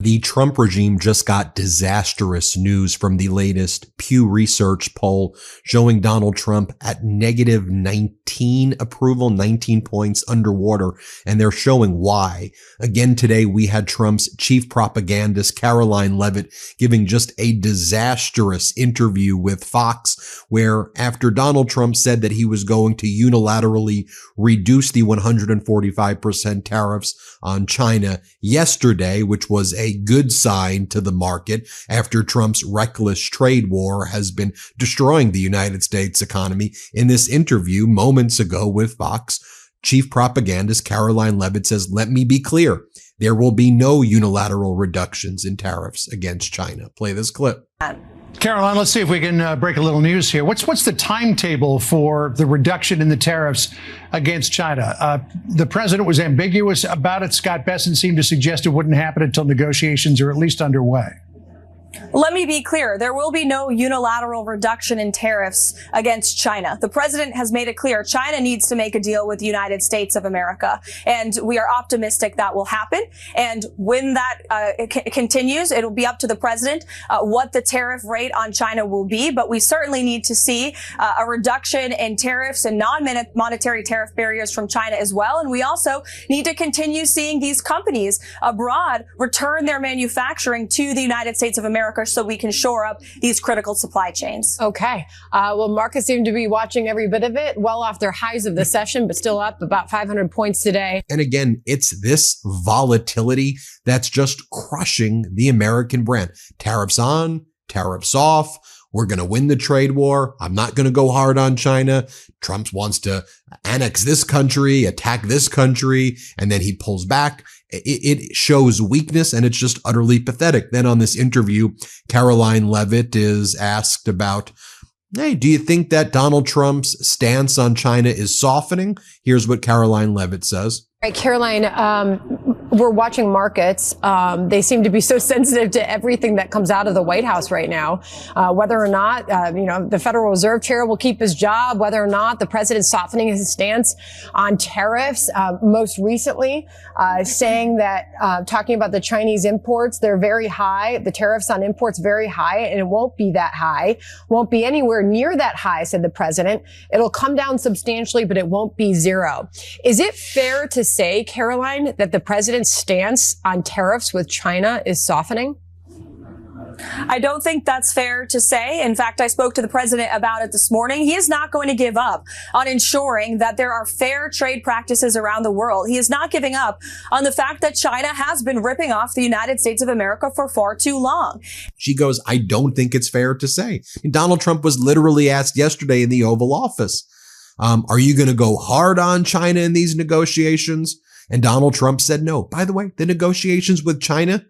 The Trump regime just got disastrous news from the latest Pew Research poll showing Donald Trump at negative 19 approval, 19 points underwater, and they're showing why. Again today, we had Trump's chief propagandist, Caroline Levitt, giving just a disastrous interview with Fox, where after Donald Trump said that he was going to unilaterally reduce the 145% tariffs on China yesterday, which was a good sign to the market after Trump's reckless trade war has been destroying the United States economy. In this interview moments ago with Fox, chief propagandist Caroline Levitt says, "Let me be clear. There will be no unilateral reductions in tariffs against China." Play this clip. Caroline, let's see if we can break a little news here. What's the timetable for the reduction in the tariffs against China? The president was ambiguous about it. Scott Bessent seemed to suggest it wouldn't happen until negotiations are at least underway. Let me be clear. There will be no unilateral reduction in tariffs against China. The president has made it clear China needs to make a deal with the United States of America, and we are optimistic that will happen. And when that continues, it'll be up to the president what the tariff rate on China will be. But we certainly need to see a reduction in tariffs and non-monetary tariff barriers from China as well. And we also need to continue seeing these companies abroad return their manufacturing to the United States of America, so we can shore up these critical supply chains. Okay. Well, markets seem to be watching every bit of it, well off their highs of the session, but still up about 500 points today. And again, it's this volatility that's just crushing the American brand. Tariffs on, tariffs off. We're going to win the trade war. I'm not going to go hard on China. Trump wants to annex this country, attack this country, and then he pulls back. It shows weakness, and it's just utterly pathetic. Then on this interview, Caroline Levitt is asked about, hey, do you think that Donald Trump's stance on China is softening? Here's what Caroline Levitt says. Right, Caroline, we're watching markets. They seem to be so sensitive to everything that comes out of the White House right now. Whether or not, the Federal Reserve Chair will keep his job, whether or not the president's softening his stance on tariffs. Most recently, saying that, talking about the Chinese imports, they're very high. The tariffs on imports very high, and it won't be that high. Won't be anywhere near that high, said the president. It'll come down substantially, but it won't be zero. Is it fair to say, Caroline, that the president's stance on tariffs with China is softening? I don't think that's fair to say. In fact, I spoke to the president about it this morning. He is not going to give up on ensuring that there are fair trade practices around the world. He is not giving up on the fact that China has been ripping off the United States of America for far too long. She goes, I don't think it's fair to say. Donald Trump was literally asked yesterday in the Oval Office, are you going to go hard on China in these negotiations? And Donald Trump said no. By the way, the negotiations with China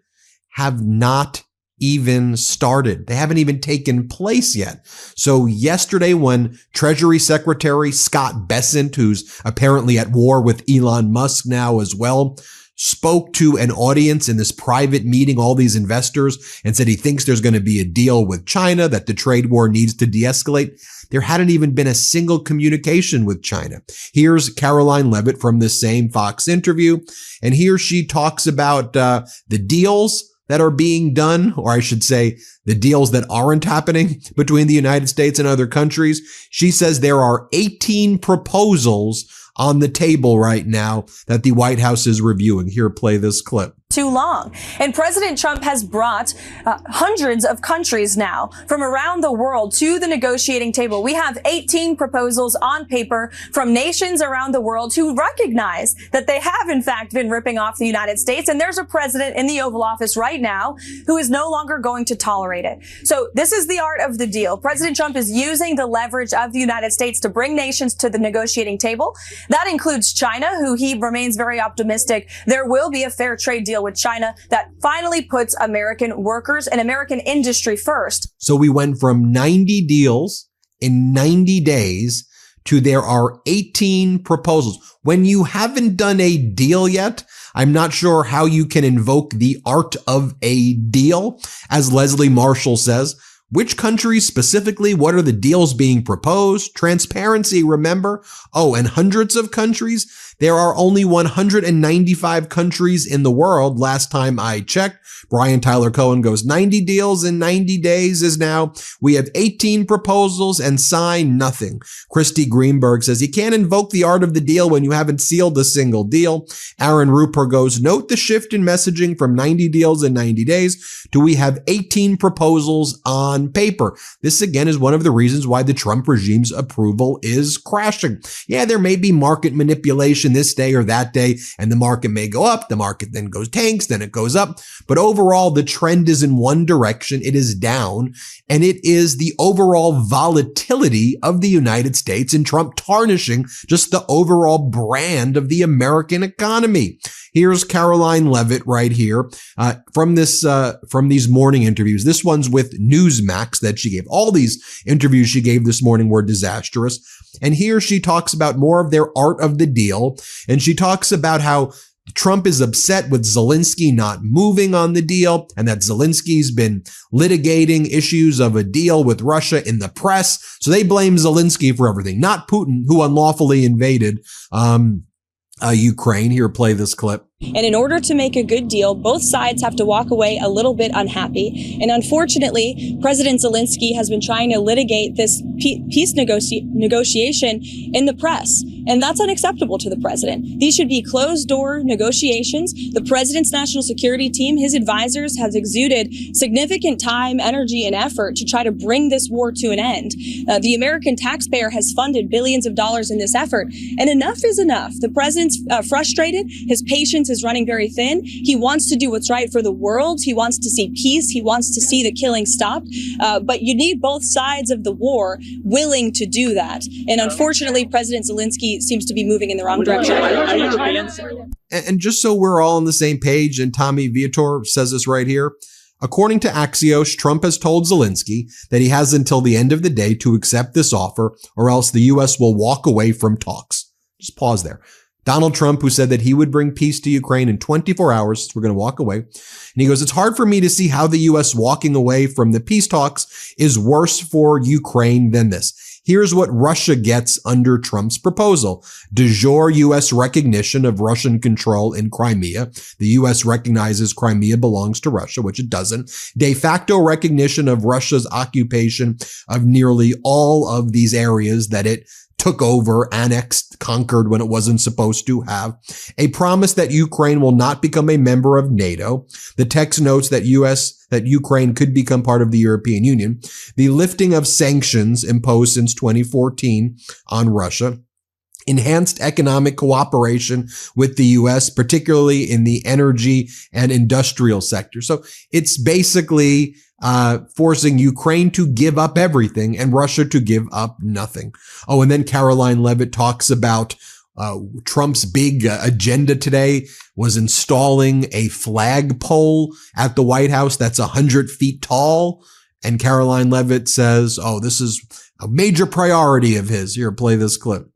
have not even started. They haven't even taken place yet. So yesterday, when Treasury Secretary Scott Bessent, who's apparently at war with Elon Musk now as well, spoke to an audience in this private meeting, all these investors, and said he thinks there's going to be a deal with China, that the trade war needs to de-escalate. There hadn't even been a single communication with China. Here's Caroline Levitt from this same Fox interview, and here she talks about the deals that are being done, or I should say the deals that aren't happening between the United States and other countries. She says there are 18 proposals on the table right now that the White House is reviewing. Here, play this clip. Too long. And President Trump has brought hundreds of countries now from around the world to the negotiating table. We have 18 proposals on paper from nations around the world who recognize that they have, in fact, been ripping off the United States. And there's a president in the Oval Office right now who is no longer going to tolerate it. So this is the art of the deal. President Trump is using the leverage of the United States to bring nations to the negotiating table. That includes China, who he remains very optimistic there will be a fair trade deal with China that finally puts American workers and American industry first. So we went from 90 deals in 90 days to there are 18 proposals. When you haven't done a deal yet, I'm not sure how you can invoke the art of a deal. As Leslie Marshall says, which countries specifically? What are the deals being proposed? Transparency, remember? Oh, and hundreds of countries? There are only 195 countries in the world. Last time I checked, Brian Tyler Cohen goes 90 deals in 90 days is now. We have 18 proposals and sign nothing. Christy Greenberg says you can't invoke the art of the deal when you haven't sealed a single deal. Aaron Rupert goes, note the shift in messaging from 90 deals in 90 days to we have 18 proposals on paper. This again is one of the reasons why the Trump regime's approval is crashing. Yeah, there may be market manipulation this day or that day, and the market may go up. The market then goes tanks, then it goes up. But overall, the trend is in one direction. It is down, and it is the overall volatility of the United States and Trump tarnishing just the overall brand of the American economy. Here's Caroline Levitt right here from these morning interviews. This one's with Newsmax that she gave. All these interviews she gave this morning were disastrous. And here she talks about more of their art of the deal. And she talks about how Trump is upset with Zelensky not moving on the deal and that Zelensky's been litigating issues of a deal with Russia in the press. So they blame Zelensky for everything, not Putin, who unlawfully invaded Ukraine. Here, play this clip. And in order to make a good deal, both sides have to walk away a little bit unhappy. And unfortunately, President Zelensky has been trying to litigate this peace negotiation in the press. And that's unacceptable to the president. These should be closed-door negotiations. The president's national security team, his advisors, have exuded significant time, energy, and effort to try to bring this war to an end. The American taxpayer has funded billions of dollars in this effort. And enough is enough. The president's frustrated. His patience is running very thin. He wants to do what's right for the world. He wants to see peace. He wants to see the killing stopped. But you need both sides of the war willing to do that. And unfortunately, President Zelensky seems to be moving in the wrong direction. And just so we're all on the same page, and Tommy Viator says this right here, according to Axios, Trump has told Zelensky that he has until the end of the day to accept this offer, or else the U.S. will walk away from talks. Just pause there. Donald Trump, who said that he would bring peace to Ukraine in 24 hours, we're going to walk away. And he goes, it's hard for me to see how the U.S. walking away from the peace talks is worse for Ukraine than this. Here's what Russia gets under Trump's proposal. De jure U.S. recognition of Russian control in Crimea. The U.S. recognizes Crimea belongs to Russia, which it doesn't. De facto recognition of Russia's occupation of nearly all of these areas that it took over, annexed, conquered when it wasn't supposed to have. A promise that Ukraine will not become a member of NATO. The text notes that Ukraine could become part of the European Union. The lifting of sanctions imposed since 2014 on Russia. Enhanced economic cooperation with the U.S., particularly in the energy and industrial sector. So it's basically forcing Ukraine to give up everything and Russia to give up nothing. Oh, and then Caroline Levitt talks about Trump's big agenda today was installing a flagpole at the White House that's 100 feet tall. And Caroline Levitt says, oh, this is a major priority of his. Here, play this clip.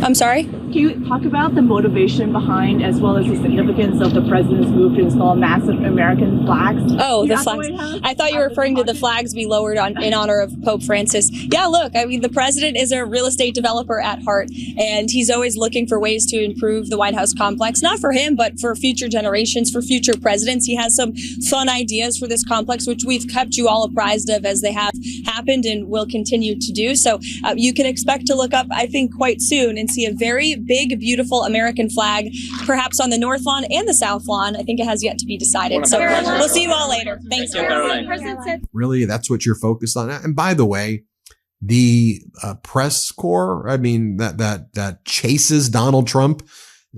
I'm sorry? Can you talk about the motivation behind, as well as the significance of the president's move to install massive American flags? Oh, the flags. I thought you were referring to the flags be lowered in honor of Pope Francis. Yeah, look, I mean, the president is a real estate developer at heart, and he's always looking for ways to improve the White House complex, not for him, but for future generations, for future presidents. He has some fun ideas for this complex, which we've kept you all apprised of as they have happened and will continue to do. So you can expect to look up, I think, quite soon and see a very big, beautiful American flag, perhaps on the North Lawn and the South Lawn. I think it has yet to be decided. So we'll see you all later. Thanks. Really, that's what you're focused on. And by the way, the press corps, I mean, that chases Donald Trump.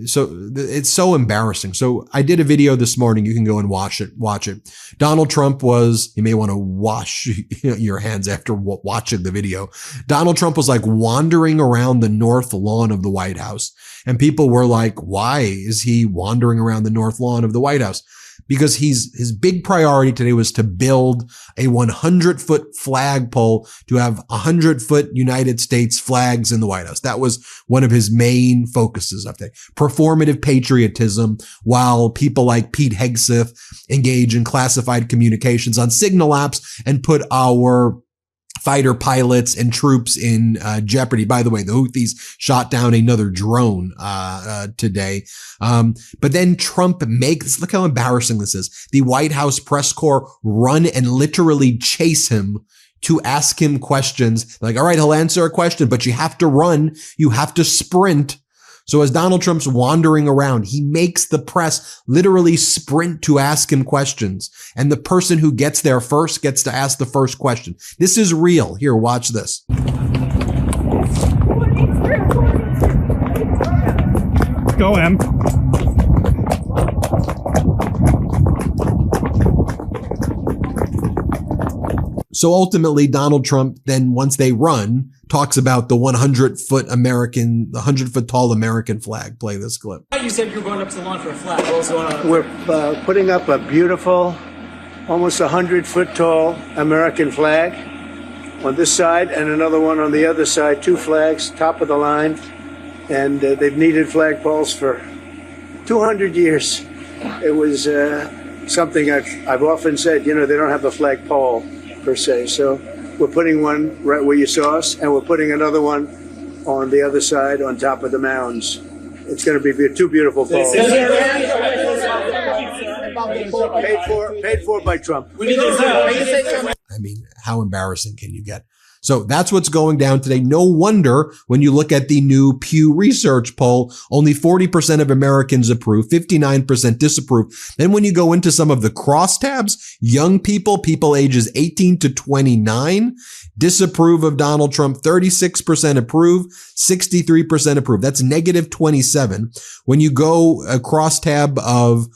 So it's so embarrassing. So I did a video this morning. You can go and watch it. Donald Trump was, you may want to wash your hands after watching the video. Donald Trump was like wandering around the North Lawn of the White House. And people were like, why is he wandering around the North Lawn of the White House? Because his big priority today was to build a 100-foot flagpole to have 100-foot United States flags in the White House. That was one of his main focuses up there. Performative patriotism, while people like Pete Hegseth engage in classified communications on Signal apps and put our fighter pilots and troops in jeopardy. By the way, the Houthis shot down another drone today. But then Trump look how embarrassing this is. The White House press corps run and literally chase him to ask him questions. Like, all right, he'll answer a question, but you have to run. You have to sprint. So as Donald Trump's wandering around, he makes the press literally sprint to ask him questions. And the person who gets there first gets to ask the first question. This is real. Here, watch this. Go, Em. So ultimately, Donald Trump then, once they run, talks about the 100-foot tall American flag. Play this clip. You said you were going up to the lawn for a flag. What was going on? We're putting up a beautiful, almost 100-foot tall American flag on this side and another one on the other side, 2 flags, top of the line. And they've needed flagpoles for 200 years. It was something I've often said, they don't have a flagpole per se. So we're putting one right where you saw us, and we're putting another one on the other side on top of the mounds. It's going to be 2 beautiful poles. Paid for by Trump. I mean, how embarrassing can you get? So that's what's going down today. No wonder when you look at the new Pew Research poll, only 40% of Americans approve, 59% disapprove. Then when you go into some of the crosstabs, young people ages 18 to 29, disapprove of Donald Trump, 36% approve, 63% approve. That's negative 27. When you go a crosstab of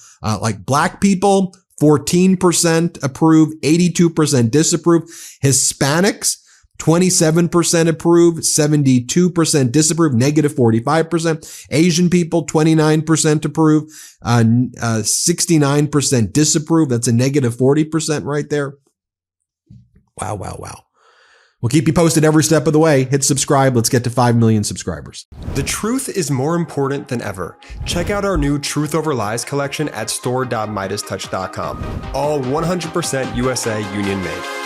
like black people, 14% approve, 82% disapprove. Hispanics, 27% approve, 72% disapprove, negative 45%. Asian people, 29% approve, 69% disapprove. That's a negative 40% right there. Wow, wow, wow. We'll keep you posted every step of the way. Hit subscribe. Let's get to 5 million subscribers. The truth is more important than ever. Check out our new Truth Over Lies collection at store.MeidasTouch.com. All 100% USA union made.